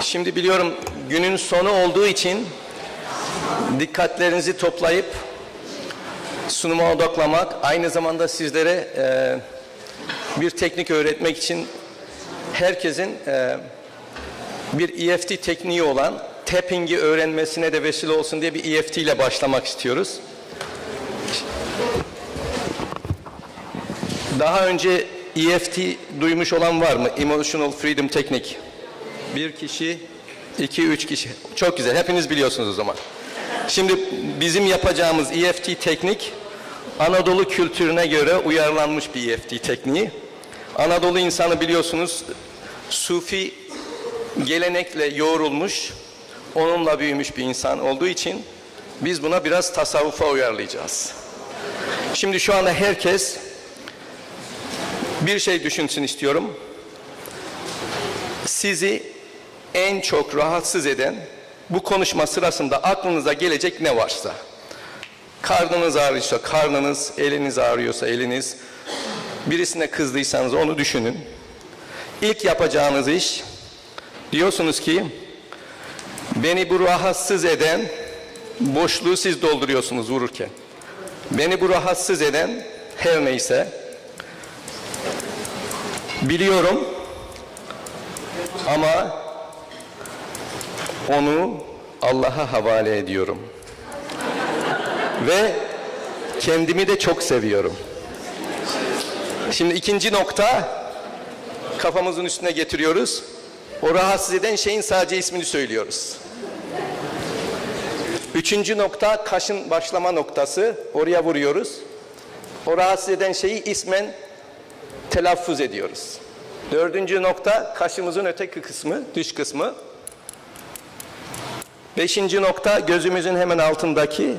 Şimdi biliyorum günün sonu olduğu için dikkatlerinizi toplayıp sunuma odaklamak, aynı zamanda sizlere bir teknik öğretmek için herkesin bir EFT tekniği olan tapping'i öğrenmesine de vesile olsun diye bir EFT ile başlamak istiyoruz. Daha önce EFT duymuş olan var mı? Emotional Freedom Teknik. Bir kişi, 2-3 kişi. Çok güzel. Hepiniz biliyorsunuz o zaman. Şimdi bizim yapacağımız EFT teknik Anadolu kültürüne göre uyarlanmış bir EFT tekniği. Anadolu insanı biliyorsunuz Sufi gelenekle yoğrulmuş, onunla büyümüş bir insan olduğu için biz buna biraz tasavvufa uyarlayacağız. Şimdi şu anda herkes bir şey düşünsün istiyorum. Sizi en çok rahatsız eden bu konuşma sırasında aklınıza gelecek ne varsa. Karnınız ağrıyorsa karnınız, eliniz ağrıyorsa eliniz, birisine kızdıysanız onu düşünün. İlk yapacağınız iş, diyorsunuz ki beni bu rahatsız eden boşluğu siz dolduruyorsunuz vururken. Beni bu rahatsız eden her neyse biliyorum ama onu Allah'a havale ediyorum. Ve kendimi de çok seviyorum. Şimdi ikinci nokta, kafamızın üstüne getiriyoruz. O rahatsız eden şeyin sadece ismini söylüyoruz. Üçüncü nokta, kaşın başlama noktası. Oraya vuruyoruz. O rahatsız eden şeyi ismen telaffuz ediyoruz. Dördüncü nokta, kaşımızın öteki kısmı, dış kısmı. Beşinci nokta, gözümüzün hemen altındaki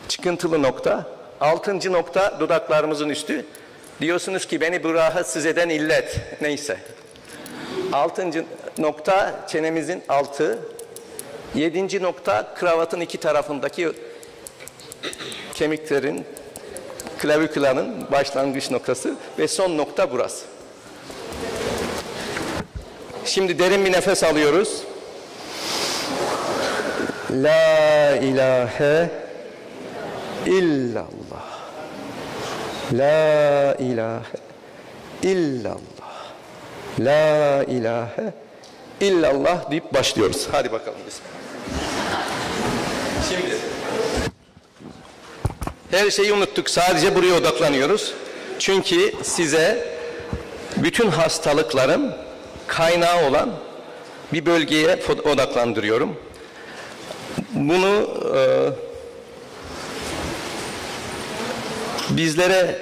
çıkıntılı nokta. Altıncı nokta, dudaklarımızın üstü. Diyorsunuz ki beni bu rahatsız eden illet neyse. Altıncı nokta, çenemizin altı. Yedinci nokta, kravatın iki tarafındaki kemiklerin, klavikülanın başlangıç noktası ve son nokta burası. Şimdi derin bir nefes alıyoruz. La ilahe illallah. La ilahe illallah. La ilahe illallah deyip başlıyoruz. Hadi bakalım biz. Şimdi her şeyi unuttuk. Sadece buraya odaklanıyoruz. Çünkü size bütün hastalıkların kaynağı olan bir bölgeye odaklandırıyorum. Bunu bizlere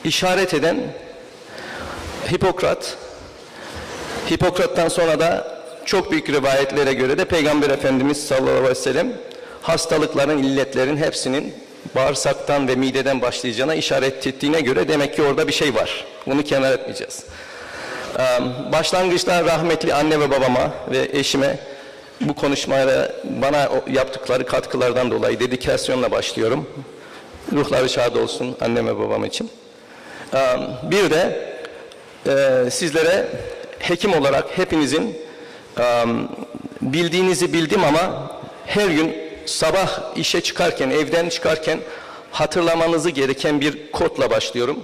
işaret eden Hipokrat'tan sonra da çok büyük rivayetlere göre de Peygamber Efendimiz sallallahu aleyhi ve sellem hastalıkların, illetlerin hepsinin bağırsaktan ve mideden başlayacağına işaret ettiğine göre demek ki orada bir şey var. Bunu kenar etmeyeceğiz. Başlangıçta rahmetli anne ve babama ve eşime bu konuşmaya bana yaptıkları katkılardan dolayı dedikasyonla başlıyorum. Ruhları şad olsun annem ve babam için. Bir de sizlere hekim olarak hepinizin bildiğinizi bildim ama her gün sabah işe çıkarken, evden çıkarken hatırlamanızı gereken bir kodla başlıyorum.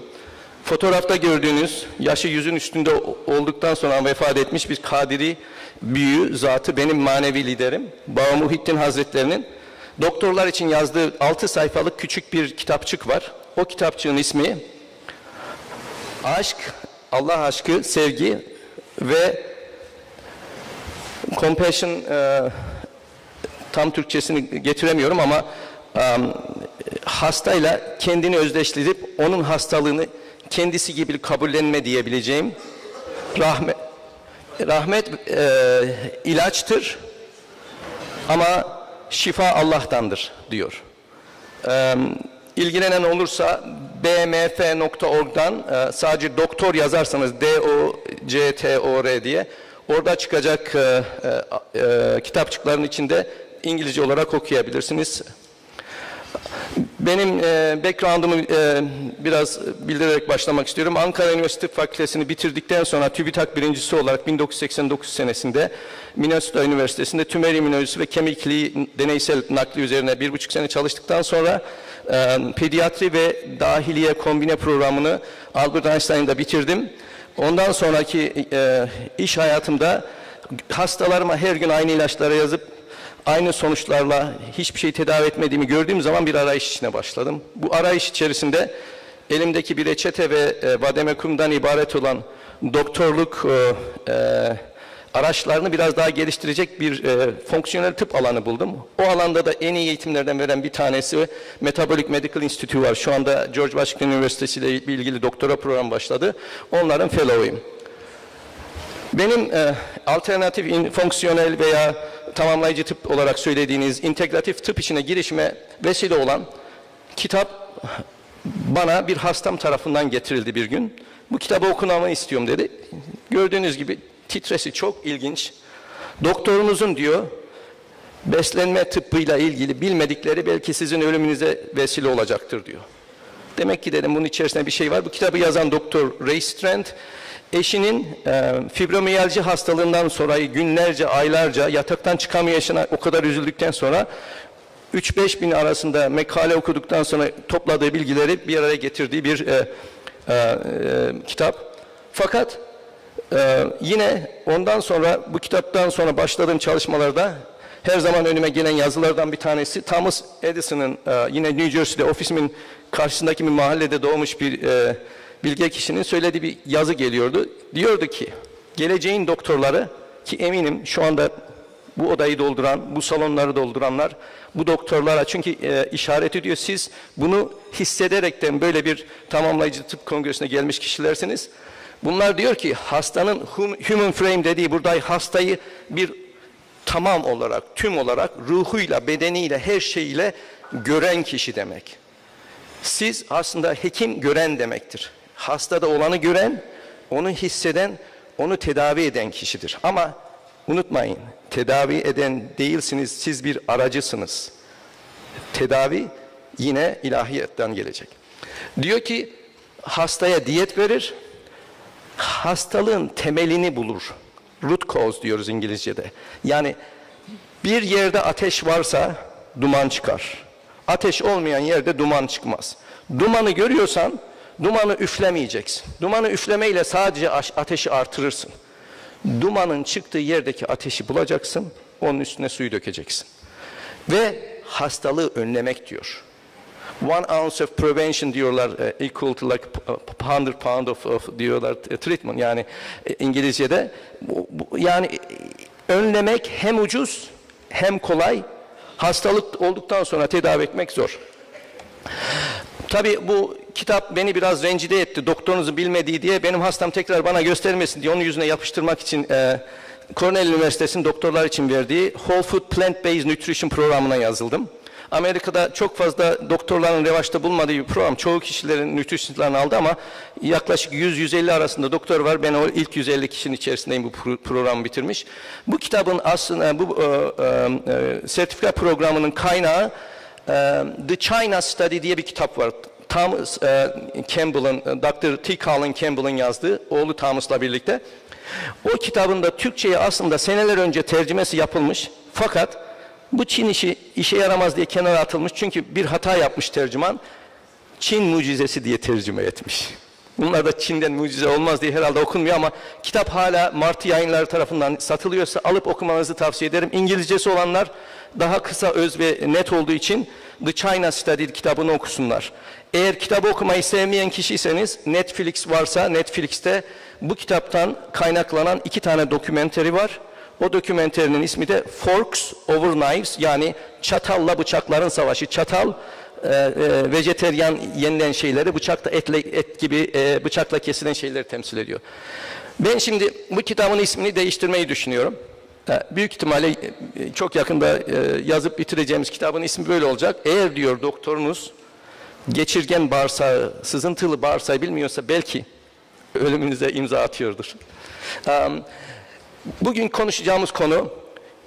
Fotoğrafta gördüğünüz yaşı 100'ün üstünde olduktan sonra vefat etmiş bir Kadiri büyüğü zatı benim manevi liderim. Baba Muhittin Hazretleri'nin doktorlar için yazdığı 6 sayfalık küçük bir kitapçık var. O kitapçığın ismi Aşk, Allah aşkı, sevgi ve compassion, tam Türkçesini getiremiyorum ama hastayla kendini özdeşleştirip onun hastalığını kendisi gibi kabullenme diyebileceğim. Rahmet ilaçtır ama şifa Allah'tandır diyor. İlgilenen olursa bmf.org'dan sadece doktor yazarsanız D-O-C-T-O-R diye orada çıkacak kitapçıkların içinde İngilizce olarak okuyabilirsiniz. Benim background'umu biraz bildirerek başlamak istiyorum. Ankara Üniversitesi Tıp Fakültesini bitirdikten sonra TÜBİTAK birincisi olarak 1989 senesinde Minnesota Üniversitesi'nde tümör immünolojisi ve kemikliği deneysel nakli üzerine 1,5 sene çalıştıktan sonra pediatri ve dahiliye kombine programını Albert Einstein'da bitirdim. Ondan sonraki iş hayatımda hastalarıma her gün aynı ilaçları yazıp aynı sonuçlarla hiçbir şey tedavi etmediğimi gördüğüm zaman bir arayış içine başladım. Bu arayış içerisinde elimdeki bir reçete ve vademekumdan ibaret olan doktorluk araçlarını biraz daha geliştirecek bir fonksiyonel tıp alanı buldum. O alanda da en iyi eğitimlerden veren bir tanesi Metabolic Medical Institute var. Şu anda George Washington Üniversitesi ile ilgili doktora programı başladı. Onların fellow'uyum. Benim alternatif fonksiyonel veya tamamlayıcı tıp olarak söylediğiniz integratif tıp içine girişime vesile olan kitap bana bir hastam tarafından getirildi bir gün. Bu kitabı okumamı istiyorum dedi. Gördüğünüz gibi titresi çok ilginç. Doktorunuzun diyor beslenme tıbbıyla ilgili bilmedikleri belki sizin ölümünüze vesile olacaktır diyor. Demek ki dedim bunun içerisinde bir şey var. Bu kitabı yazan Doktor Ray Strand eşinin fibromiyalji hastalığından sonra günlerce, aylarca yataktan çıkamayışına o kadar üzüldükten sonra 3-5 bin arasında makale okuduktan sonra topladığı bilgileri bir araya getirdiği bir kitap. Fakat yine ondan sonra bu kitaptan sonra başladığım çalışmalarda her zaman önüme gelen yazılardan bir tanesi Thomas Edison'ın yine New Jersey'de ofisimin karşısındaki bir mahallede doğmuş bir bilge kişinin söylediği bir yazı geliyordu. Diyordu ki geleceğin doktorları ki eminim şu anda bu odayı dolduran, bu salonları dolduranlar bu doktorlara çünkü işaret ediyor siz bunu hissederekten böyle bir tamamlayıcı tıp kongresine gelmiş kişilersiniz. Bunlar diyor ki hastanın human frame dediği burada hastayı bir tamam olarak, tüm olarak ruhuyla, bedeniyle, her şeyiyle gören kişi demek. Siz aslında hekim gören demektir. Hastada olanı gören, onu hisseden, onu tedavi eden kişidir. Ama unutmayın, tedavi eden değilsiniz, siz bir aracısınız. Tedavi yine ilahiyetten gelecek. Diyor ki hastaya diyet verir, hastalığın temelini bulur. Root cause diyoruz İngilizce'de. Yani bir yerde ateş varsa duman çıkar. Ateş olmayan yerde duman çıkmaz. Dumanı görüyorsan dumanı üflemeyeceksin. Dumanı üflemeyle sadece ateşi artırırsın. Dumanın çıktığı yerdeki ateşi bulacaksın, onun üstüne suyu dökeceksin. Ve hastalığı önlemek diyor. 1 ounce of prevention diyorlar, equal to like 100 pound of diyorlar treatment yani İngilizce'de. Yani önlemek hem ucuz hem kolay. Hastalık olduktan sonra tedavi etmek zor. Tabii bu kitap beni biraz rencide etti. Doktorunuzun bilmediği diye benim hastam tekrar bana göstermesin diye onun yüzüne yapıştırmak için Cornell Üniversitesi'nin doktorlar için verdiği Whole Food Plant-Based Nutrition programına yazıldım. Amerika'da çok fazla doktorların revaçta bulmadığı bir program. Çoğu kişilerin nutrisyonistlerini aldı ama yaklaşık 100-150 arasında doktor var. Ben o ilk 150 kişinin içerisindeyim bu programı bitirmiş. Bu kitabın aslında bu sertifika programının kaynağı The China Study diye bir kitap var. Thomas Campbell'ın, Dr. T. Colin Campbell'ın yazdığı, oğlu Thomas'la birlikte. O kitabın da Türkçe'ye aslında seneler önce tercümesi yapılmış. Fakat bu Çin işe yaramaz diye kenara atılmış. Çünkü bir hata yapmış tercüman. Çin mucizesi diye tercüme etmiş. Bunlar da Çin'den mucize olmaz diye herhalde okunmuyor ama kitap hala Martı Yayınları tarafından satılıyorsa alıp okumanızı tavsiye ederim. İngilizcesi olanlar daha kısa, öz ve net olduğu için The China Study kitabını okusunlar. Eğer kitabı okumayı sevmeyen kişiyseniz Netflix varsa Netflix'te bu kitaptan kaynaklanan 2 tane dokümenteri var. O dokümenterinin ismi de Forks Over Knives yani çatalla bıçakların savaşı. Çatal vejeteryan yenilen şeyleri, bıçakla et gibi bıçakla kesilen şeyleri temsil ediyor. Ben şimdi bu kitabın ismini değiştirmeyi düşünüyorum. Büyük ihtimalle çok yakında yazıp bitireceğimiz kitabın ismi böyle olacak. Eğer diyor doktorunuz geçirgen bağırsağı, sızıntılı bağırsağı bilmiyorsa belki ölümünüze imza atıyordur. Bugün konuşacağımız konu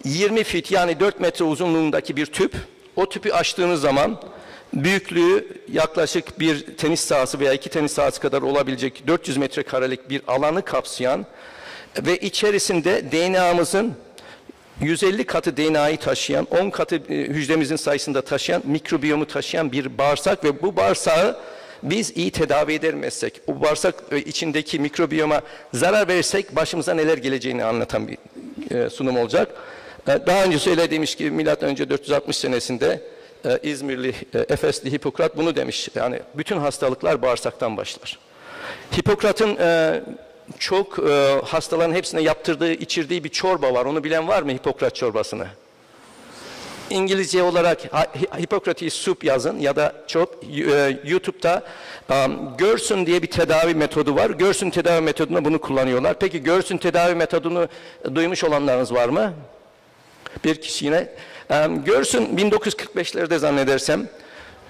20 fit yani 4 metre uzunluğundaki bir tüp. O tüpü açtığınız zaman büyüklüğü yaklaşık bir tenis sahası veya 2 tenis sahası kadar olabilecek 400 metrekarelik bir alanı kapsayan ve içerisinde DNA'mızın 150 katı DNA'yı taşıyan, 10 katı hücremizin sayısında taşıyan, mikrobiyomu taşıyan bir bağırsak ve bu bağırsağı biz iyi tedavi edermezsek, o bağırsak içindeki mikrobiyoma zarar verirsek başımıza neler geleceğini anlatan bir sunum olacak. Daha önce söylediğimiz gibi milattan önce 460 senesinde İzmirli, Efesli Hipokrat bunu demiş. Yani bütün hastalıklar bağırsaktan başlar. Hipokrat'ın çok hastaların hepsine yaptırdığı, içirdiği bir çorba var. Onu bilen var mı, Hipokrat çorbasını? İngilizce olarak Hippocrates Soup yazın ya da çok YouTube'da Gerson diye bir tedavi metodu var. Gerson tedavi metodunda bunu kullanıyorlar. Peki Gerson tedavi metodunu duymuş olanlarınız var mı? Bir kişi yine. Gerson 1945'lerde zannedersem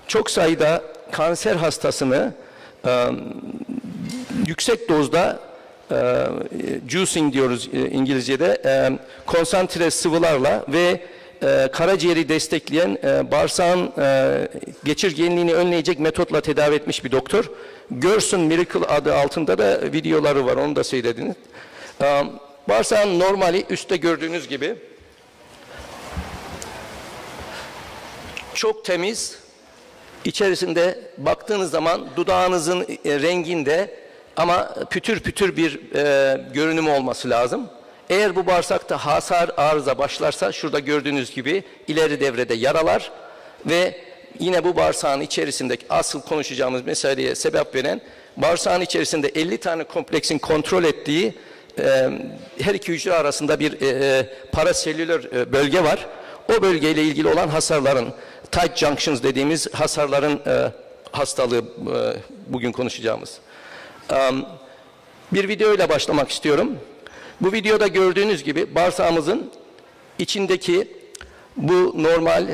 çok sayıda kanser hastasını yüksek dozda juicing diyoruz İngilizce'de, konsantre sıvılarla ve karaciğeri destekleyen bağırsağın geçirgenliğini önleyecek metotla tedavi etmiş bir doktor. Gerson Miracle adı altında da videoları var, onu da seyrediniz. Bağırsağın normali üstte gördüğünüz gibi çok temiz, içerisinde baktığınız zaman dudağınızın renginde ama pütür pütür bir görünümü olması lazım. Eğer bu bağırsakta hasar, arıza başlarsa şurada gördüğünüz gibi ileri devrede yaralar ve yine bu bağırsağın içerisindeki asıl konuşacağımız meseleye sebep veren bağırsağın içerisinde 50 tane kompleksin kontrol ettiği her iki hücre arasında bir paraselüler bölge var. O bölgeyle ilgili olan hasarların, tight junctions dediğimiz hasarların hastalığı bugün konuşacağımız. Bir video ile başlamak istiyorum. Bu videoda gördüğünüz gibi bağırsağımızın içindeki bu normal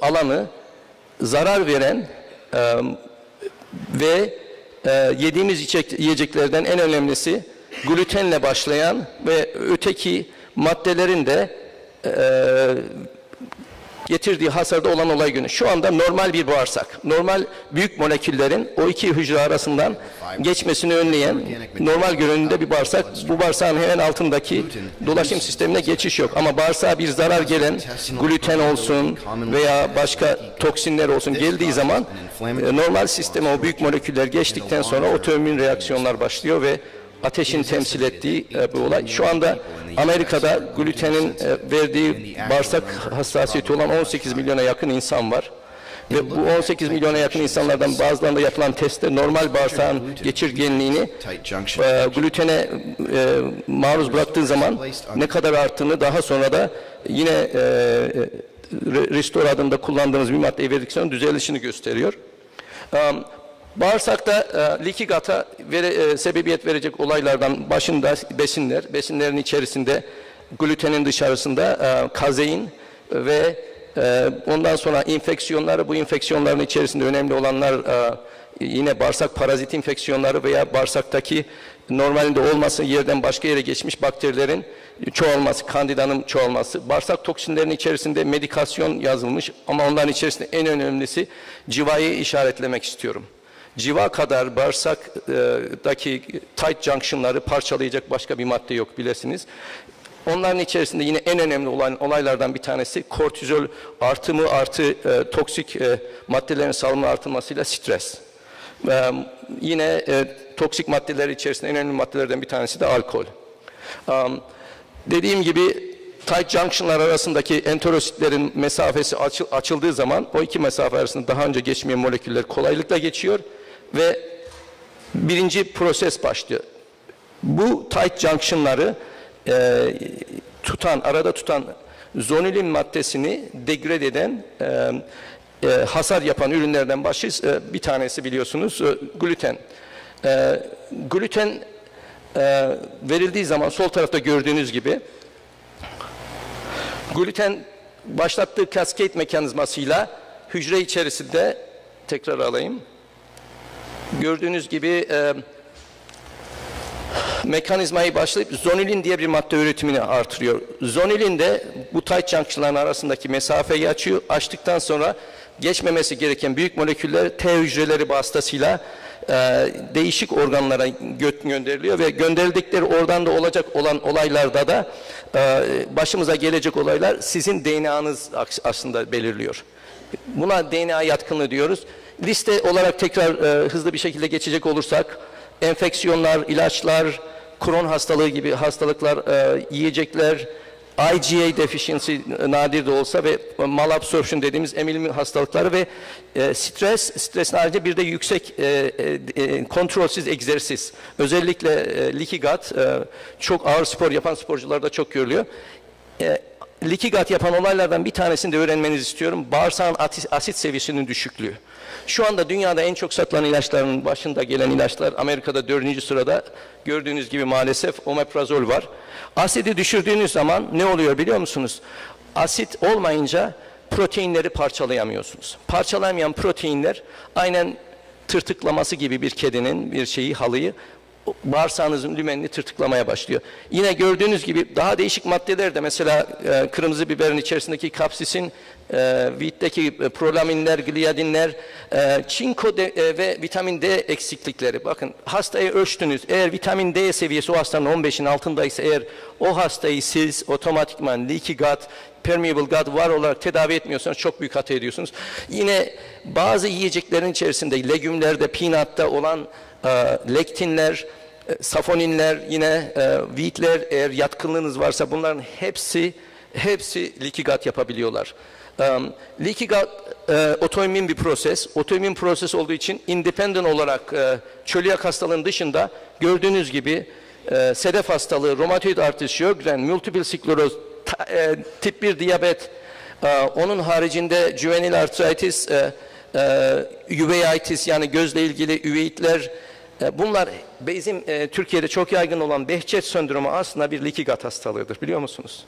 alanı zarar veren ve yediğimiz yiyeceklerden en önemlisi glutenle başlayan ve öteki maddelerin de getirdiği hasarda olan olay günü. Şu anda normal bir bağırsak, normal büyük moleküllerin o iki hücre arasından geçmesini önleyen normal görünümde bir bağırsak. Bu bağırsağın hemen altındaki dolaşım sistemine geçiş yok. Ama bağırsağa bir zarar gelen gluten olsun veya başka toksinler olsun geldiği zaman normal sisteme o büyük moleküller geçtikten sonra otoimmün reaksiyonlar başlıyor ve ateşin temsil ettiği bu olay. Şu anda Amerika'da glutenin verdiği bağırsak hassasiyeti olan 18 milyona yakın insan var. Ve bu 18 milyona yakın insanlardan bazılarında yapılan testte normal bağırsağın geçirgenliğini glutene maruz bıraktığı zaman ne kadar arttığını daha sonra da yine Restore adında kullandığımız bir maddeyi verdikten düzelişini gösteriyor. Bağırsakta leaky gut'a sebebiyet verecek olaylardan başında besinler, besinlerin içerisinde glutenin dışarısında kazein ve ondan sonra enfeksiyonları, bu enfeksiyonların içerisinde önemli olanlar yine bağırsak parazit enfeksiyonları veya bağırsaktaki normalinde olması yerden başka yere geçmiş bakterilerin çoğalması, kandidanın çoğalması. Bağırsak toksinlerinin içerisinde medikasyon yazılmış ama onların içerisinde en önemlisi civayı işaretlemek istiyorum. Civa kadar bağırsaktaki tight junction'ları parçalayacak başka bir madde yok bilesiniz. Onların içerisinde yine en önemli olan olaylardan bir tanesi kortizol artımı artı toksik maddelerin salımı artırmasıyla stres. Yine toksik maddeler içerisinde en önemli maddelerden bir tanesi de alkol. Dediğim gibi tight junction'lar arasındaki enterositlerin mesafesi açıldığı zaman o iki mesafe arasında daha önce geçmeyen moleküller kolaylıkla geçiyor ve birinci proses başlıyor. Bu tight junction'ları arada tutan zonulin maddesini degrade eden, hasar yapan ürünlerden bir tanesi biliyorsunuz gluten. Gluten verildiği zaman sol tarafta gördüğünüz gibi gluten başlattığı cascade mekanizmasıyla hücre içerisinde tekrar alayım. Gördüğünüz gibi mekanizmayı başlayıp zonulin diye bir madde üretimini artırıyor. Zonulin de bu tight junction'ların arasındaki mesafeyi açıyor. Açtıktan sonra geçmemesi gereken büyük moleküller T hücreleri vasıtasıyla değişik organlara gönderiliyor ve gönderildikleri oradan da olacak olan olaylarda da başımıza gelecek olaylar sizin DNA'nız aslında belirliyor. Buna DNA yatkınlığı diyoruz. Liste olarak tekrar hızlı bir şekilde geçecek olursak, enfeksiyonlar, ilaçlar, Crohn hastalığı gibi hastalıklar, yiyecekler, IgA deficiency nadir de olsa ve malabsorption dediğimiz emilim hastalıkları ve stresin haricinde bir de yüksek kontrolsüz egzersiz. Özellikle leaky gut çok ağır spor yapan sporcularda çok görülüyor. Leaky gut yapan olaylardan bir tanesini de öğrenmenizi istiyorum. Bağırsağın asit seviyesinin düşüklüğü. Şu anda dünyada en çok satılan ilaçların başında gelen ilaçlar Amerika'da 4. sırada gördüğünüz gibi maalesef omeprazol var. Asidi düşürdüğünüz zaman ne oluyor biliyor musunuz? Asit olmayınca proteinleri parçalayamıyorsunuz. Parçalayamayan proteinler aynen tırtıklaması gibi bir kedinin bir şeyi halıyı bağırsağınızın lümenini tırtıklamaya başlıyor. Yine gördüğünüz gibi daha değişik maddeler de mesela kırmızı biberin içerisindeki kapsisin, vitteki prolaminler, gliadinler, çinko ve vitamin D eksiklikleri. Bakın hastayı ölçtünüz. Eğer vitamin D seviyesi o hastanın 15'in altındaysa eğer o hastayı siz otomatikman leaky gut, permeable gut var olarak tedavi etmiyorsanız çok büyük hata ediyorsunuz. Yine bazı yiyeceklerin içerisinde legümlerde, peanut'ta olan lektinler, safoninler, yine wheatler eğer yatkınlığınız varsa bunların hepsi leaky gut yapabiliyorlar. Leaky gut otoimmün bir proses. Otoimmün proses olduğu için independent olarak çölyak hastalığının dışında gördüğünüz gibi sedef hastalığı, romatoid artrit, Sjögren, multiple skleroz, tip 1 diyabet, onun haricinde juvenile arthritis, uveitis yani gözle ilgili üveitler, bunlar bizim Türkiye'de çok yaygın olan Behçet sendromu aslında bir leaky gut hastalığıdır biliyor musunuz?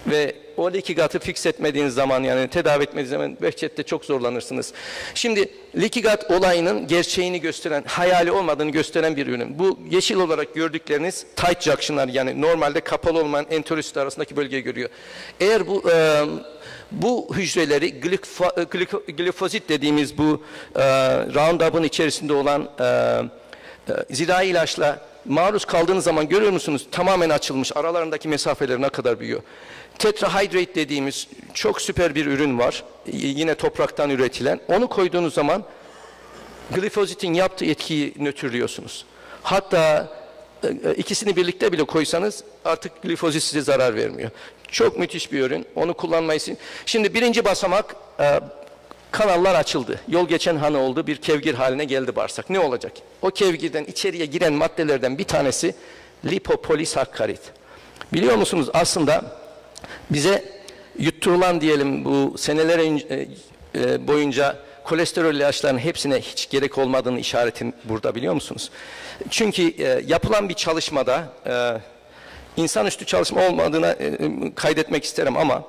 Ve o leaky gut'ı fix etmediğiniz zaman yani tedavi etmediğiniz zaman Behçet'te çok zorlanırsınız. Şimdi leaky gut olayının gerçeğini gösteren, hayali olmadığını gösteren bir ürün. Bu yeşil olarak gördükleriniz tight junction'lar yani normalde kapalı olmayan enterosit arasındaki bölgeyi görüyor. Eğer bu hücreleri glifozit dediğimiz bu Roundup'ın içerisinde olan zirai ilaçla maruz kaldığınız zaman görüyor musunuz? Tamamen açılmış. Aralarındaki mesafeler ne kadar büyüyor. Tetrahydrate dediğimiz çok süper bir ürün var. Yine topraktan üretilen. Onu koyduğunuz zaman glifozitin yaptığı etkiyi nötrlüyorsunuz. Hatta ikisini birlikte bile koysanız artık glifozit size zarar vermiyor. Çok müthiş bir ürün. Onu kullanmayı. Şimdi birinci basamak kanallar açıldı. Yol geçen hanı oldu. Bir kevgir haline geldi bağırsak. Ne olacak? O kevgirden içeriye giren maddelerden bir tanesi lipopolisakkarit. Biliyor musunuz aslında bize yutturulan diyelim bu seneler boyunca kolesterol ilaçlarının hepsine hiç gerek olmadığını işaretin burada biliyor musunuz? Çünkü yapılan bir çalışmada insanüstü çalışma olmadığını kaydetmek isterim ama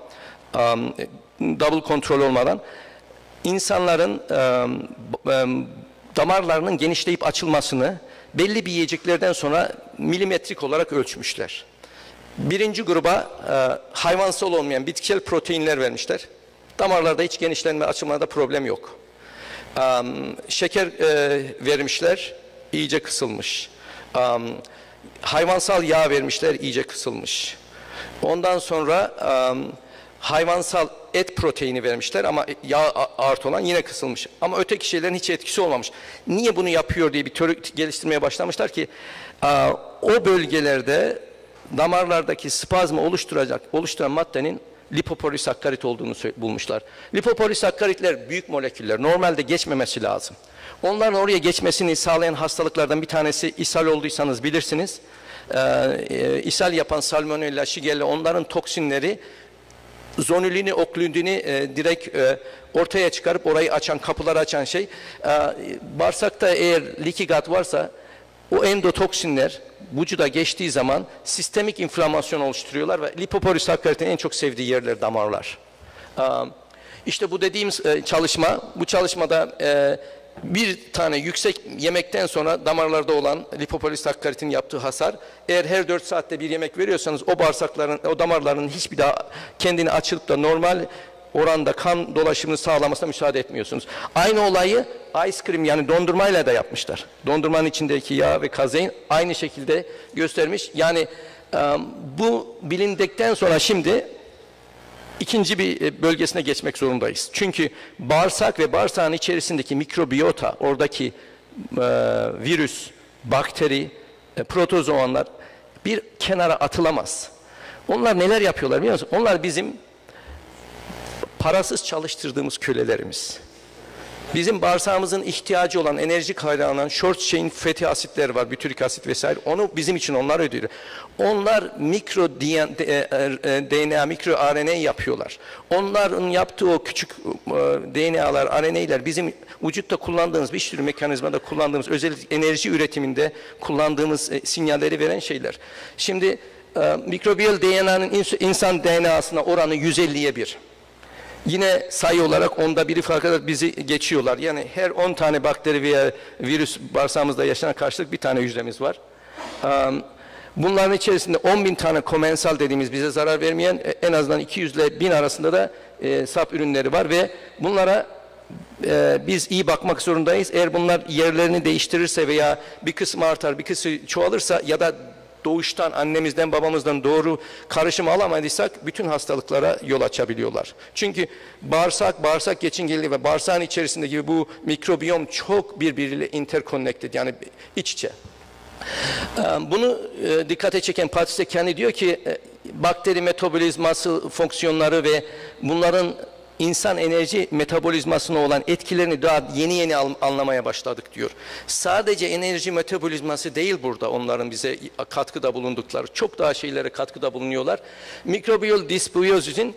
double kontrol olmadan insanların damarlarının genişleyip açılmasını belli bir yiyeceklerden sonra milimetrik olarak ölçmüşler. Birinci gruba hayvansal olmayan bitkisel proteinler vermişler. Damarlarda hiç genişlenme, açılmada problem yok. Şeker vermişler, iyice kısılmış. Hayvansal yağ vermişler, iyice kısılmış. Ondan sonra hayvansal et proteini vermişler ama yağ artı olan yine kısılmış. Ama öteki şeylerin hiç etkisi olmamış. Niye bunu yapıyor diye bir teori geliştirmeye başlamışlar ki o bölgelerde damarlardaki spazmı oluşturan maddenin lipopolisakkarit olduğunu bulmuşlar. Lipopolisakkaritler büyük moleküller. Normalde geçmemesi lazım. Onların oraya geçmesini sağlayan hastalıklardan bir tanesi ishal olduysanız bilirsiniz. İshal yapan salmonella, shigella onların toksinleri zonulini, okludini direkt ortaya çıkarıp orayı açan, kapıları açan şey. Bağırsakta eğer leaky gut varsa o endotoksinler vücuda geçtiği zaman sistemik inflamasyon oluşturuyorlar ve lipopolisakkarit'in en çok sevdiği yerler damarlar. İşte bu dediğimiz çalışma, bu çalışmada bir tane yüksek yemekten sonra damarlarda olan lipopolisakkarit'in yaptığı hasar, eğer her 4 saatte bir yemek veriyorsanız o bağırsakların, o damarların hiçbir daha kendini açılıp da normal oranda kan dolaşımını sağlamasına müsaade etmiyorsunuz. Aynı olayı ice cream yani dondurmayla da yapmışlar. Dondurmanın içindeki yağ ve kazein aynı şekilde göstermiş. Yani bu bilindikten sonra şimdi ikinci bir bölgesine geçmek zorundayız. Çünkü bağırsak ve bağırsağın içerisindeki mikrobiyota, oradaki virüs, bakteri, protozoanlar bir kenara atılamaz. Onlar neler yapıyorlar biliyor musun? Onlar bizim parasız çalıştırdığımız kölelerimiz. Bizim bağırsağımızın ihtiyacı olan enerji kaynağından short chain fatty asitler var, bütürik asit vesaire. Onu bizim için onlar ödüyor. Onlar mikro DNA, mikro RNA yapıyorlar. Onların yaptığı o küçük DNA'lar, RNA'lar bizim vücutta kullandığımız bir sürü mekanizmada kullandığımız, özellikle enerji üretiminde kullandığımız sinyalleri veren şeyler. Şimdi mikrobiyal DNA'nın insan DNA'sına oranı 150'ye 1. Yine sayı olarak 1/10 farkla bizi geçiyorlar. Yani her 10 tane bakteri veya virüs bağırsağımızda yaşanan karşılık bir tane hücremiz var. Bunların içerisinde 10.000 tane komensal dediğimiz bize zarar vermeyen en azından 200 ile 1000 arasında da sap ürünleri var ve bunlara biz iyi bakmak zorundayız. Eğer bunlar yerlerini değiştirirse veya bir kısmı artar, bir kısmı çoğalırsa ya da doğuştan annemizden babamızdan doğru karışımı alamadıysak bütün hastalıklara yol açabiliyorlar. Çünkü bağırsak geçingeli ve bağırsağın içerisindeki bu mikrobiyom çok birbiriyle interconnected yani iç içe. Bunu dikkate çeken Patrice kendi diyor ki bakteri metabolizması fonksiyonları ve bunların insan enerji metabolizmasına olan etkilerini daha yeni anlamaya başladık diyor. Sadece enerji metabolizması değil burada onların bize katkıda bulundukları. Çok daha şeylere katkıda bulunuyorlar. Mikrobiyal disbiyozin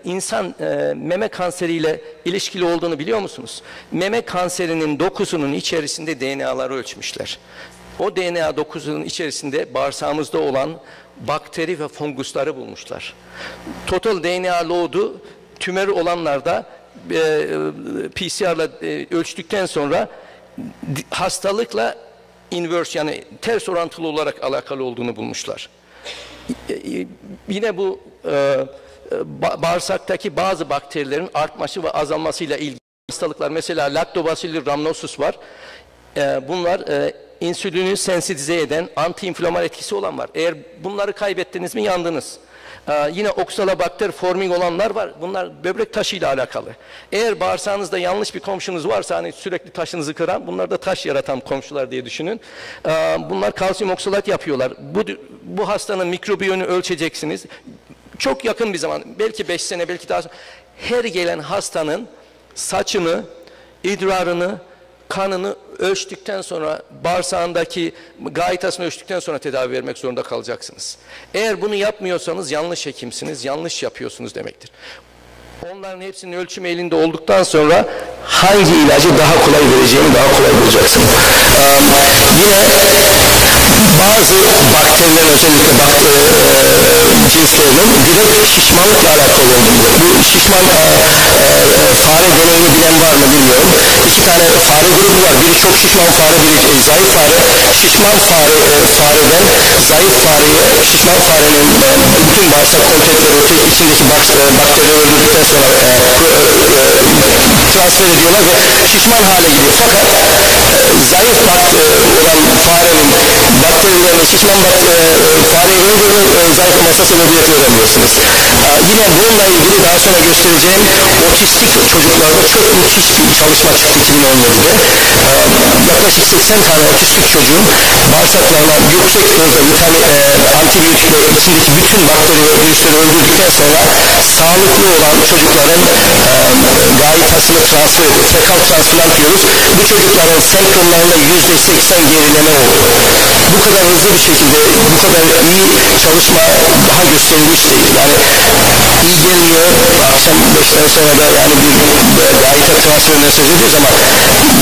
insan meme kanseriyle ilişkili olduğunu biliyor musunuz? Meme kanserinin dokusunun içerisinde DNA'ları ölçmüşler. O DNA dokusunun içerisinde bağırsağımızda olan bakteri ve fungusları bulmuşlar. Total DNA load'u tümör olanlarda PCR'la ölçtükten sonra hastalıkla inverse yani ters orantılı olarak alakalı olduğunu bulmuşlar. Yine bu bağırsaktaki bazı bakterilerin artması ve azalmasıyla ilgili hastalıklar mesela Lactobacillus rhamnosus var. Bunlar insülini sensitize eden anti-inflamar etkisi olan var. Eğer bunları kaybettiniz mi yandınız. Yine Oxalobacter forming olanlar var. Bunlar böbrek taşıyla alakalı. Eğer bağırsağınızda yanlış bir komşunuz varsa hani sürekli taşınızı kıran, bunlar da taş yaratan komşular diye düşünün. Bunlar kalsiyum oksalat yapıyorlar. Bu hastanın mikrobiyonu ölçeceksiniz. Çok yakın bir zaman, belki 5 sene, belki daha sonra her gelen hastanın saçını, idrarını, kanını ölçtükten sonra bağırsağındaki gaitasını ölçtükten sonra tedavi vermek zorunda kalacaksınız. Eğer bunu yapmıyorsanız yanlış hekimsiniz, yanlış yapıyorsunuz demektir. Onların hepsinin ölçümü elinde olduktan sonra hangi ilacı daha kolay vereceğini daha kolay bulacaksın. Yine bazı bakterilerin özellikle cinslerinin direkt şişmanlıkla alakalı olduğunu. Bu şişman fare deneyini bilen var mı bilmiyorum. 2 tane fare grubu var. Biri çok şişman fare, biri zayıf fare. Şişman fareden zayıf fareye, şişman farenin bütün bağırsak kontentleri içindeki bakterileri öldürdükten sonra transfer ediyorlar ve şişman hale gidiyor. Fakat zayıf olan farenin bakterilerini şişman fareyi öldürdüğünü zayıflamasına sebebiyet veremiyorsunuz. Yine bununla ilgili daha sonra göstereceğim otistik çocuklarda çok müthiş bir çalışma çıktı 2017'de. Yaklaşık 80 tane otistik çocuğun bağırsaklarına yüksek dozda antibiyotikle içindeki bütün bakteri ve virüsleri öldürdükten sonra sağlıklı olan çocukların gaitasını transfer ediyor. Fekal transplant diyoruz. Bu çocukların semptomlarında %80 gerileme oldu. Bu kadar hızlı bir şekilde, bu kadar iyi çalışma daha gösterilmiş değil. Yani iyi gelmiyor. Akşam 5'ten sonra da yani bir gaita transferinden söz ediyoruz ama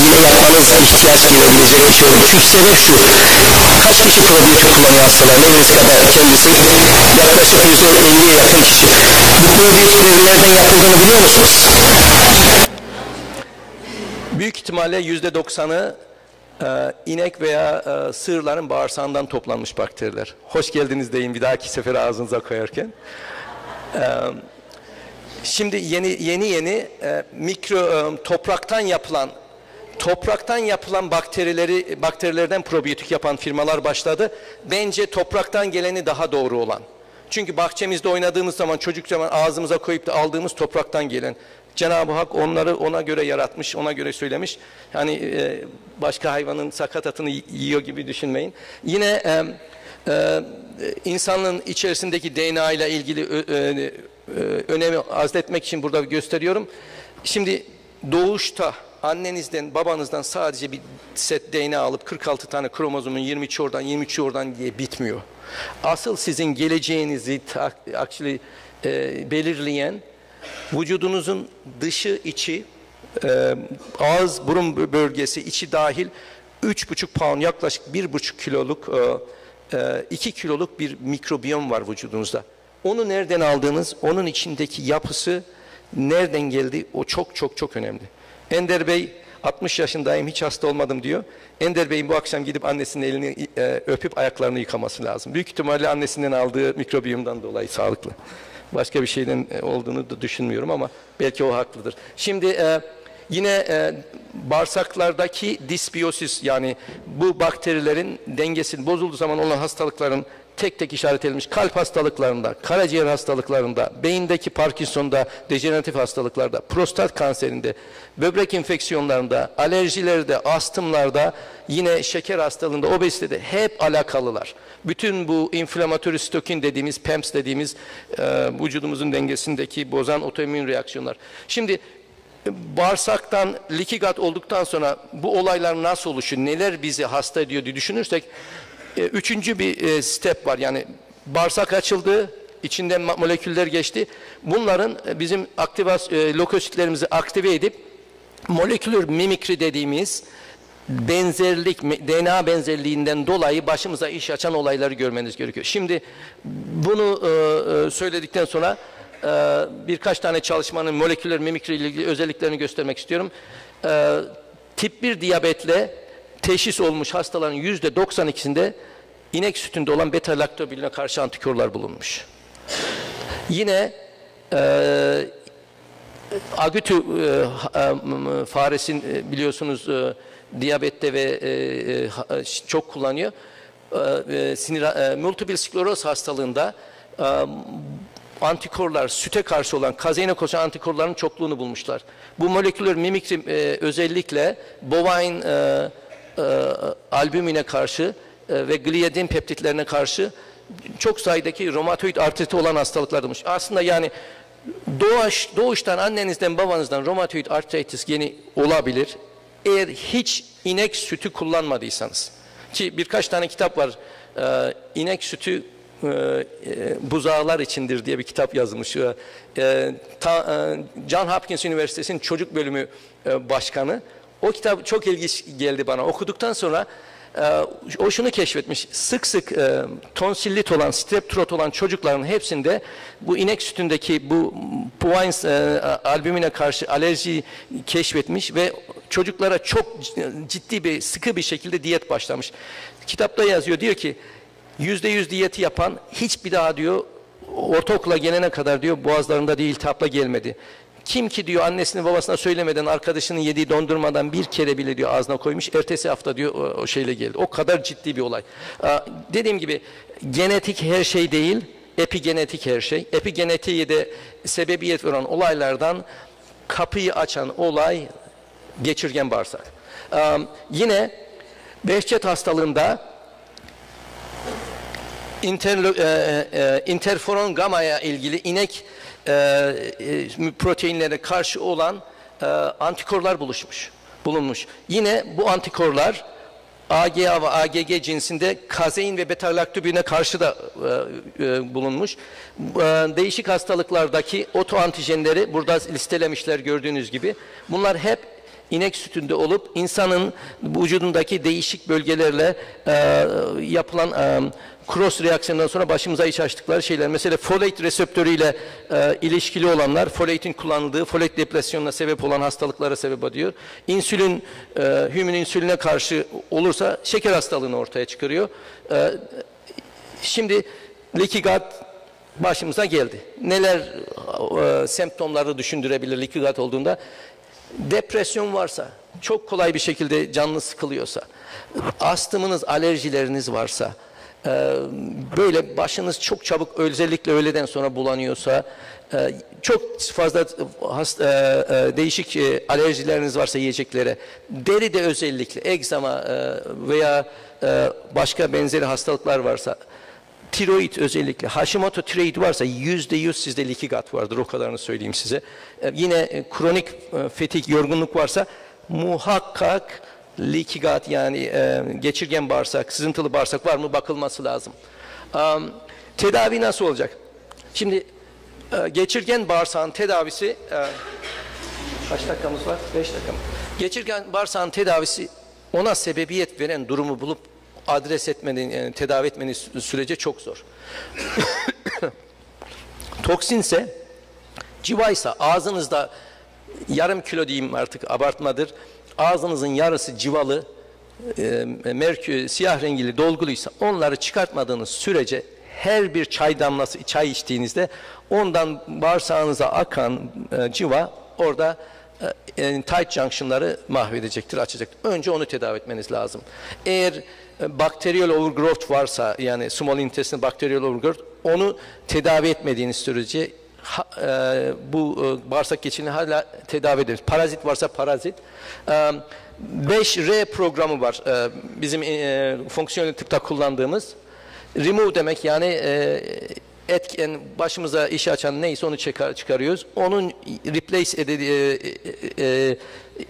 yine yapmanız ihtiyaç gelebilecek bir şey olur. Çünkü sebep şu. Kaç kişi probiyotik kullanıyor hastalar? Nevriska'da kendisi yaklaşık %50'ye yakın kişi. Bu probiyotik nerelerden yapıldığını biliyor musunuz? Büyük ihtimalle %90'ı inek veya sığırların bağırsağından toplanmış bakteriler. Hoş geldiniz deyin bir dahaki sefer ağzınıza koyarken. Şimdi yeni mikro topraktan yapılan bakterilerden probiyotik yapan firmalar başladı. Bence topraktan geleni daha doğru olan. Çünkü bahçemizde oynadığımız zaman çocuk zaman ağzımıza koyup da aldığımız topraktan gelen. Cenab-ı Hak onları ona göre yaratmış, ona göre söylemiş. Yani başka hayvanın sakatatını yiyor gibi düşünmeyin. Yine insanlığın içerisindeki DNA ile ilgili önemi azletmek için burada gösteriyorum. Şimdi doğuşta annenizden, babanızdan sadece bir set DNA alıp 46 tane kromozomun 23 oradan, 23 oradan diye bitmiyor. Asıl sizin geleceğinizi belirleyen vücudunuzun dışı, içi, ağız, burun bölgesi, içi dahil 3,5 pound, yaklaşık 1,5 kiloluk, 2 kiloluk bir mikrobiyom var vücudunuzda. Onu nereden aldığınız, onun içindeki yapısı nereden geldi, o çok önemli. Ender Bey, 60 yaşındayım, hiç hasta olmadım diyor. Ender Bey'in bu akşam gidip annesinin elini öpüp ayaklarını yıkaması lazım. Büyük ihtimalle annesinden aldığı mikrobiyomdan dolayı sağlıklı. Başka bir şeyden olduğunu da düşünmüyorum ama belki o haklıdır. Şimdi yine bağırsaklardaki disbiyosis, yani bu bakterilerin dengesinin bozulduğu zaman olan hastalıkların tek tek işaret edilmiş. Kalp hastalıklarında, karaciğer hastalıklarında, beyindeki Parkinson'da, dejeneratif hastalıklarda, prostat kanserinde, böbrek enfeksiyonlarında, alerjilerde, astımlarda, yine şeker hastalığında, obezitede hep alakalılar. Bütün bu inflamatörü sitokin dediğimiz, PAMPs dediğimiz vücudumuzun dengesindeki bozan otoimmün reaksiyonlar. Şimdi bağırsaktan leaky gut olduktan sonra bu olaylar nasıl oluşuyor, neler bizi hasta ediyor diye düşünürsek, üçüncü bir step var. Yani bağırsak açıldı, içinden moleküller geçti. Bunların bizim lökositlerimizi aktive edip moleküler mimikri dediğimiz benzerlik, DNA benzerliğinden dolayı başımıza iş açan olayları görmeniz gerekiyor. Şimdi bunu söyledikten sonra birkaç tane çalışmanın moleküler mimikri ile ilgili özelliklerini göstermek istiyorum. Tip 1 diyabetle teşhis olmuş hastaların %92'sinde inek sütünde olan beta-laktobiline karşı antikorlar bulunmuş. Yine agütü faresin biliyorsunuz diyabette ve çok kullanıyor. Multiple skleroz hastalığında antikorlar, süte karşı olan kazeine koşan antikorların çokluğunu bulmuşlar. Bu moleküler mimikri özellikle bovine albümine karşı ve gliadin peptitlerine karşı çok sayıdaki romatoid artriti olan hastalıklarmış. Aslında yani doğuştan annenizden babanızdan romatoid artritis geni olabilir. Eğer hiç inek sütü kullanmadıysanız. Ki birkaç tane kitap var. İnek sütü buzağlar içindir diye bir kitap yazmış. John Hopkins Üniversitesi'nin çocuk bölümü başkanı. O kitap çok ilginç geldi bana. Okuduktan sonra o şunu keşfetmiş. Sık sık tonsillit olan, strep throat olan çocukların hepsinde bu inek sütündeki bu bovine albümine karşı alerji keşfetmiş ve çocuklara çok ciddi bir, sıkı bir şekilde diyet başlamış. Kitapta yazıyor, diyor ki %100 diyeti yapan hiçbir daha diyor ortaokula gelene kadar diyor boğazlarında diye iltihapla gelmedi. Kim ki diyor annesine babasına söylemeden arkadaşının yediği dondurmadan bir kere bile diyor ağzına koymuş, ertesi hafta diyor o şeyle geldi. O kadar ciddi bir olay. Dediğim gibi genetik her şey değil, epigenetik her şey. Epigenetiğe de sebebiyet veren olaylardan kapıyı açan olay geçirgen bağırsak. Yine Behçet hastalığında interferon gama'ya ilgili inek proteinlere karşı olan antikorlar bulunmuş. Yine bu antikorlar AGA ve AGG cinsinde kazein ve beta-laktobine karşı da bulunmuş. Değişik hastalıklardaki otoantijenleri burada listelemişler gördüğünüz gibi. Bunlar hep inek sütünde olup insanın vücudundaki değişik bölgelerle yapılan cross reaksiyondan sonra başımıza iş açtıkları şeyler. Mesela folate reseptörüyle ilişkili olanlar, folate'in kullanıldığı, folate depresyonuna sebep olan hastalıklara sebep oluyor. İnsülin, hümin insüline karşı olursa şeker hastalığını ortaya çıkarıyor. Şimdi leaky gut başımıza geldi. Neler semptomları düşündürebilir leaky gut olduğunda? Depresyon varsa, çok kolay bir şekilde canınız sıkılıyorsa, astımınız, alerjileriniz varsa, böyle başınız çok çabuk özellikle öğleden sonra bulanıyorsa, çok fazla değişik alerjileriniz varsa yiyeceklere, deride özellikle egzama veya başka benzeri hastalıklar varsa, tiroid özellikle, Hashimoto tiroid varsa %100 sizde leaky gut vardır, o kadarını söyleyeyim size. Yine kronik fetik, yorgunluk varsa muhakkak leaky gut yani geçirgen bağırsak, sızıntılı bağırsak var mı bakılması lazım. Tedavi nasıl olacak? Şimdi geçirgen bağırsağın tedavisi kaç dakikamız var? 5 dakika mı? Geçirgen bağırsağın tedavisi ona sebebiyet veren durumu bulup adres etmenin, yani tedavi etmenin sürece çok zor. Toksinse, civaysa, ağzınızda yarım kilo diyeyim artık abartmadır, ağzınızın yarısı civalı, siyah rengili dolguluysa onları çıkartmadığınız sürece her bir çay damlası çay içtiğinizde ondan bağırsağınıza akan civa orada tight junction'ları mahvedecektir, açacaktır. Önce onu tedavi etmeniz lazım. Eğer bakteriyel overgrowth varsa, yani small intestine bakteriyel overgrowth, onu tedavi etmediğiniz sürece bu bağırsak geçini hala tedavi ederiz. Parazit varsa parazit. 5R programı var bizim fonksiyonel tıpta kullandığımız. Remove demek yani etken, başımıza işi açan neyse onu çıkarıyoruz. Onun replace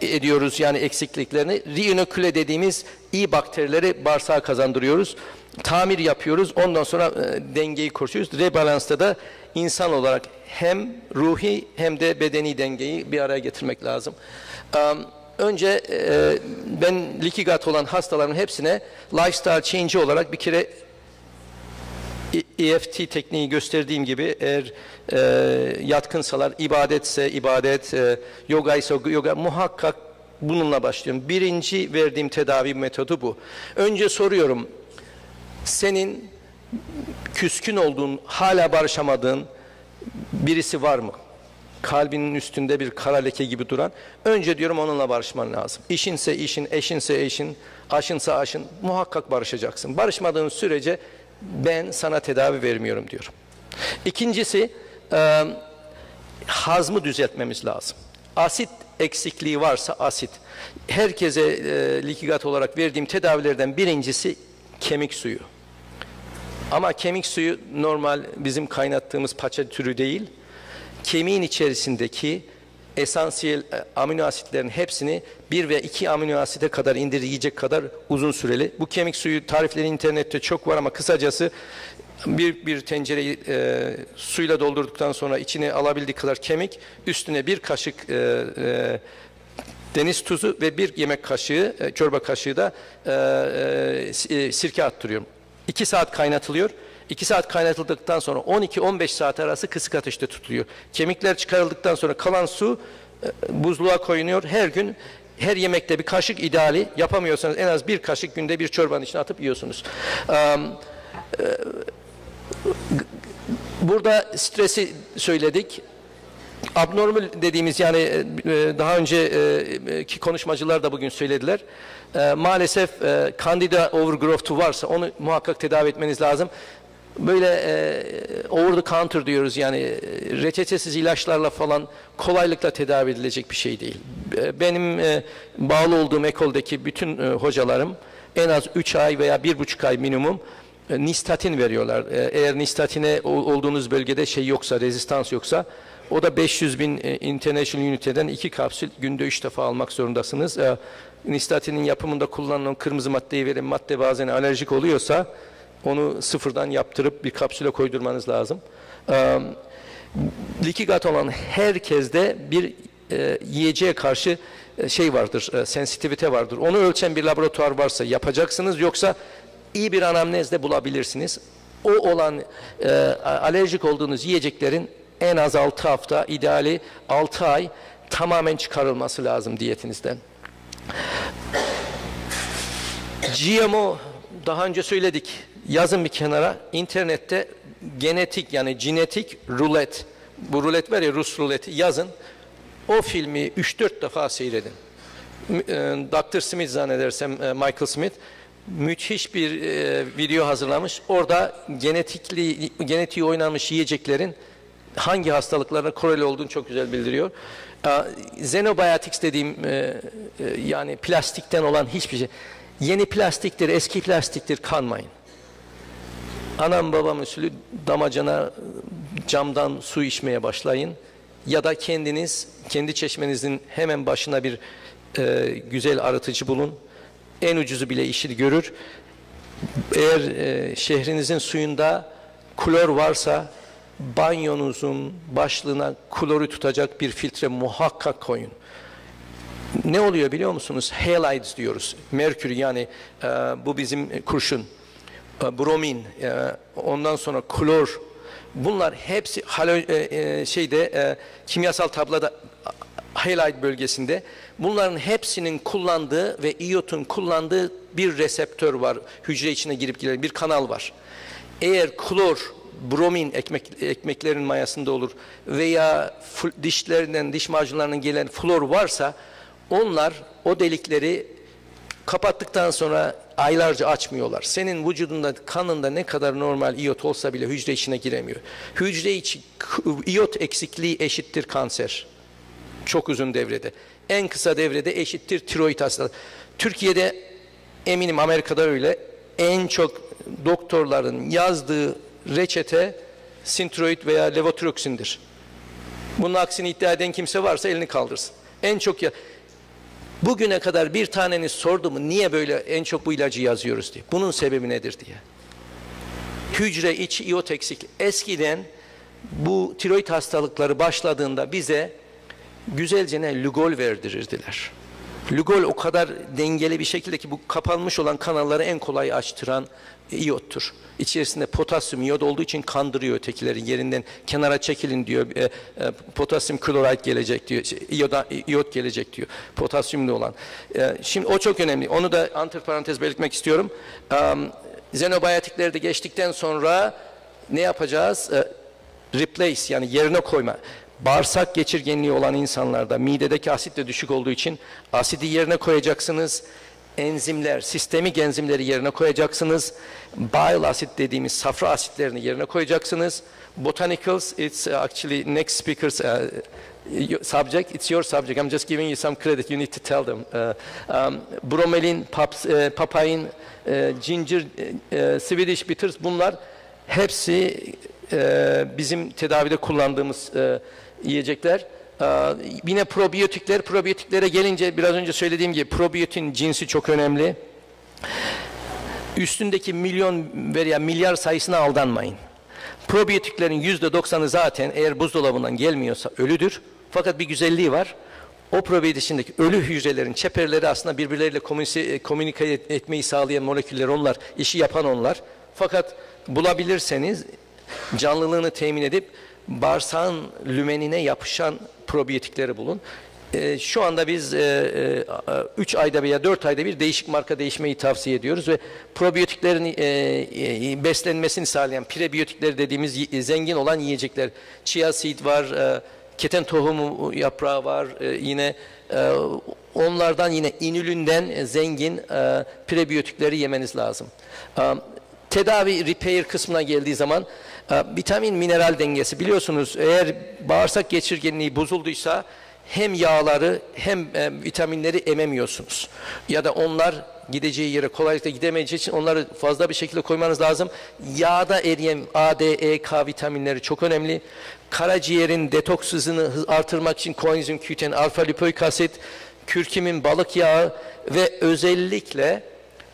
ediyoruz yani eksikliklerini. Reinoküle dediğimiz iyi bakterileri bağırsağa kazandırıyoruz. Tamir yapıyoruz. Ondan sonra dengeyi koruyoruz. Rebalansta da insan olarak hem ruhi hem de bedeni dengeyi bir araya getirmek lazım. Önce ben leaky gut olan hastaların hepsine lifestyle change olarak bir kere EFT tekniği gösterdiğim gibi eğer yatkınsalar, ibadetse ibadet, yoga ise yoga, muhakkak bununla başlıyorum. Birinci verdiğim tedavi metodu bu. Önce soruyorum, senin küskün olduğun, hala barışamadığın birisi var mı? Kalbinin üstünde bir kara leke gibi duran. Önce diyorum onunla barışman lazım. İşinse işin, eşinse eşin, aşınsa aşın, muhakkak barışacaksın. Barışmadığın sürece ben sana tedavi vermiyorum diyorum. İkincisi, hazmı düzeltmemiz lazım. Asit eksikliği varsa asit. Herkese leaky gut olarak verdiğim tedavilerden birincisi kemik suyu. Ama kemik suyu normal bizim kaynattığımız paça türü değil. Kemiğin içerisindeki esansiyel amino asitlerin hepsini 1 ve 2 amino asite kadar indirgeyecek kadar uzun süreli. Bu kemik suyu tarifleri internette çok var ama kısacası bir tencereyi suyla doldurduktan sonra içine alabildiği kadar kemik, üstüne bir kaşık deniz tuzu ve bir yemek kaşığı, çorba kaşığı da sirke attırıyorum. 2 saat kaynatılıyor. 2 saat kaynatıldıktan sonra 12-15 saat arası kısık ateşte tutuluyor. Kemikler çıkarıldıktan sonra kalan su buzluğa koyuluyor. Her gün her yemekte bir kaşık ideali, yapamıyorsanız en az bir kaşık günde bir çorbanın içine atıp yiyorsunuz. Burada stresi söyledik. Abnormal dediğimiz yani daha önceki konuşmacılar da bugün söylediler. Maalesef Candida overgrowth'u varsa onu muhakkak tedavi etmeniz lazım. Böyle over the counter diyoruz yani reçetesiz ilaçlarla falan kolaylıkla tedavi edilecek bir şey değil. Benim bağlı olduğum ekoldeki bütün hocalarım en az 3 ay veya 1,5 ay minimum nistatin veriyorlar. Eğer nistatine olduğunuz bölgede şey yoksa, rezistans yoksa, o da 500.000 international uniteden 2 kapsül günde 3 defa almak zorundasınız. Nistatinin yapımında kullanılan kırmızı maddeyi veren madde bazen alerjik oluyorsa onu sıfırdan yaptırıp bir kapsüle koydurmanız lazım. Leaky gut olan herkeste bir yiyeceğe karşı şey vardır, sensitivite vardır. Onu ölçen bir laboratuvar varsa yapacaksınız, yoksa iyi bir anamnezde bulabilirsiniz. O olan alerjik olduğunuz yiyeceklerin en az 6 hafta, ideali 6 ay tamamen çıkarılması lazım diyetinizden. GMO daha önce söyledik. yazın bir kenara, internette genetik yani genetik rulet, bu rulet var ya, Rus ruleti, yazın. O filmi 3-4 defa seyredin. Dr. Smith zannedersem, Michael Smith müthiş bir video hazırlamış. Orada genetiği oynanmış yiyeceklerin hangi hastalıklarla koreli olduğunu çok güzel bildiriyor. Xenobiotics dediğim yani plastikten olan hiçbir şey. Yeni plastiktir, eski plastiktir, kanmayın. Anam babam usulü damacana, camdan su içmeye başlayın. Ya da kendiniz, kendi çeşmenizin hemen başına bir güzel arıtıcı bulun. En ucuzu bile işi görür. Eğer şehrinizin suyunda klor varsa, banyonuzun başlığına kloru tutacak bir filtre muhakkak koyun. Ne oluyor biliyor musunuz? Halides diyoruz. Merkür yani bu bizim kurşun. Bromin, ondan sonra klor. Bunlar hepsi kimyasal tabloda halide bölgesinde. Bunların hepsinin kullandığı ve iyotun kullandığı bir reseptör var. Hücre içine girip gelen bir kanal var. Eğer klor, bromin ekmeklerin mayasında olur veya dişlerinden, diş macunlarından gelen flor varsa, onlar o delikleri kapattıktan sonra aylarca açmıyorlar. Senin vücudunda, kanında ne kadar normal iyot olsa bile hücre içine giremiyor. Hücre içi iyot eksikliği eşittir kanser. Çok uzun devrede. En kısa devrede eşittir tiroid hastalığı. Türkiye'de, eminim Amerika'da öyle, en çok doktorların yazdığı reçete sintiroid veya levotiroksindir. Bunun aksini iddia eden kimse varsa elini kaldırsın. En çok bugüne kadar bir taneniz sordu mu niye böyle en çok bu ilacı yazıyoruz diye. Bunun sebebi nedir diye. Hücre içi iyot eksikliği. Eskiden bu tiroid hastalıkları başladığında bize güzelce Lugol verdirirdiler. Lugol o kadar dengeli bir şekilde ki bu kapanmış olan kanalları en kolay açtıran iyottur. İçerisinde potasyum iyot olduğu için kandırıyor ötekileri, yerinden kenara çekilin diyor. Potasyum klorit gelecek diyor. İyot gelecek diyor. Potasyumlu olan. Şimdi o çok önemli. Onu da antiparantez belirtmek istiyorum. Xenobiotikleri de geçtikten sonra ne yapacağız? Replace yani yerine koyma. Bağırsak geçirgenliği olan insanlarda midedeki asit de düşük olduğu için asidi yerine koyacaksınız. Enzimler, sistemik enzimleri yerine koyacaksınız. Bile acid dediğimiz safra asitlerini yerine koyacaksınız. Botanicals, it's actually next speaker's subject. It's your subject. I'm just giving you some credit. You need to tell them. Bromelin, papain, ginger, Swedish bitters, bunlar hepsi bizim tedavide kullandığımız yiyecekler. Yine probiyotiklere gelince biraz önce söylediğim gibi probiyotin cinsi çok önemli. Üstündeki milyon veya milyar sayısına aldanmayın. Probiyotiklerin %90'ı zaten eğer buzdolabından gelmiyorsa ölüdür. Fakat bir güzelliği var. O probiyotik içindeki ölü hücrelerin çeperleri aslında birbirleriyle komünike etmeyi sağlayan moleküller onlar, işi yapan onlar. Fakat bulabilirseniz canlılığını temin edip bağırsağın lümenine yapışan probiyotikleri bulun. Şu anda biz 3 ayda veya 4 ayda bir değişik marka değişmeyi tavsiye ediyoruz ve probiyotiklerin beslenmesini sağlayan prebiyotikler dediğimiz zengin olan yiyecekler. Chia seed var, keten tohumu yaprağı var, yine onlardan yine inülünden zengin prebiyotikleri yemeniz lazım. Tedavi repair kısmına geldiği zaman vitamin mineral dengesi, biliyorsunuz eğer bağırsak geçirgenliği bozulduysa hem yağları hem vitaminleri ememiyorsunuz. Ya da onlar gideceği yere kolaylıkla gidemeyeceği için onları fazla bir şekilde koymanız lazım. Yağda eriyen A, D, E, K vitaminleri çok önemli. Karaciğerin detoks hızını artırmak için koenzim Q10, alfa lipoik asit, kürkümin balık yağı ve özellikle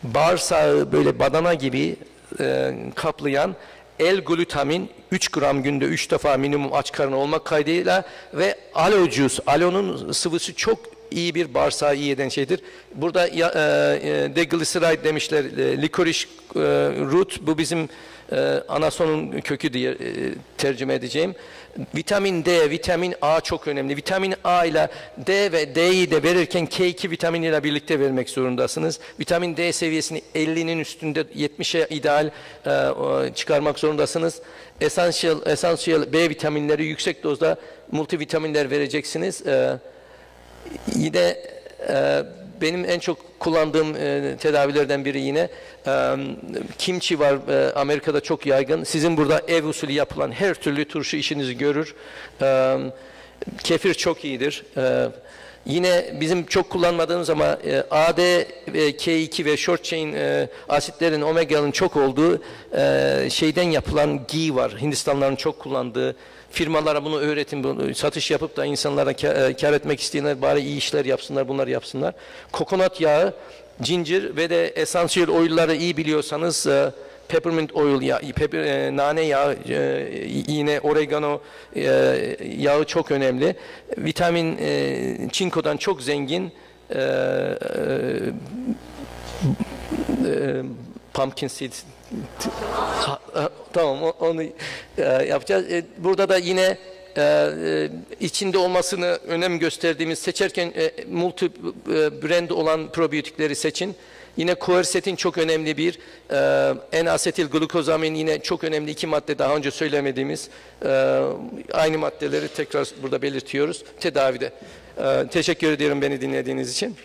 bağırsağı böyle badana gibi kaplayan L-glutamin 3 gram günde 3 defa minimum aç karnı olmak kaydıyla ve aloe juice, aloe'nun sıvısı çok iyi bir bağırsağı iyi eden şeydir. Burada deglyceride demişler, licorice root, bu bizim anasonun kökü diye tercüme edeceğim. Vitamin D, vitamin A çok önemli. Vitamin A ile D ve D'yi de verirken K2 vitaminiyle birlikte vermek zorundasınız. Vitamin D seviyesini 50'nin üstünde 70'e ideal çıkarmak zorundasınız. Essential B vitaminleri yüksek dozda multivitaminler vereceksiniz. Yine benim en çok kullandığım tedavilerden biri yine kimchi var. Amerika'da çok yaygın. Sizin burada ev usulü yapılan her türlü turşu işinizi görür. Kefir çok iyidir. Yine bizim çok kullanmadığımız ama AD, K2 ve short chain asitlerin, omega'nın çok olduğu şeyden yapılan ghee var. Hindistanlıların çok kullandığı. Firmalara bunu öğretin, bunu satış yapıp da insanlara kar etmek isteyenler bari iyi işler yapsınlar, bunları yapsınlar. Kokonat yağı, ginger ve de essential oil'ları iyi biliyorsanız peppermint oil, nane yağı, yine oregano yağı çok önemli. Vitamin çinkodan çok zengin. Pumpkin seed. Tamam, onu yapacağız. Burada da yine içinde olmasını önem gösterdiğimiz, seçerken multi brand olan probiyotikleri seçin. Yine quercetin çok önemli bir N-asetil glukozamin, yine çok önemli 2 madde, daha önce söylemediğimiz aynı maddeleri tekrar burada belirtiyoruz tedavide. Teşekkür ediyorum beni dinlediğiniz için.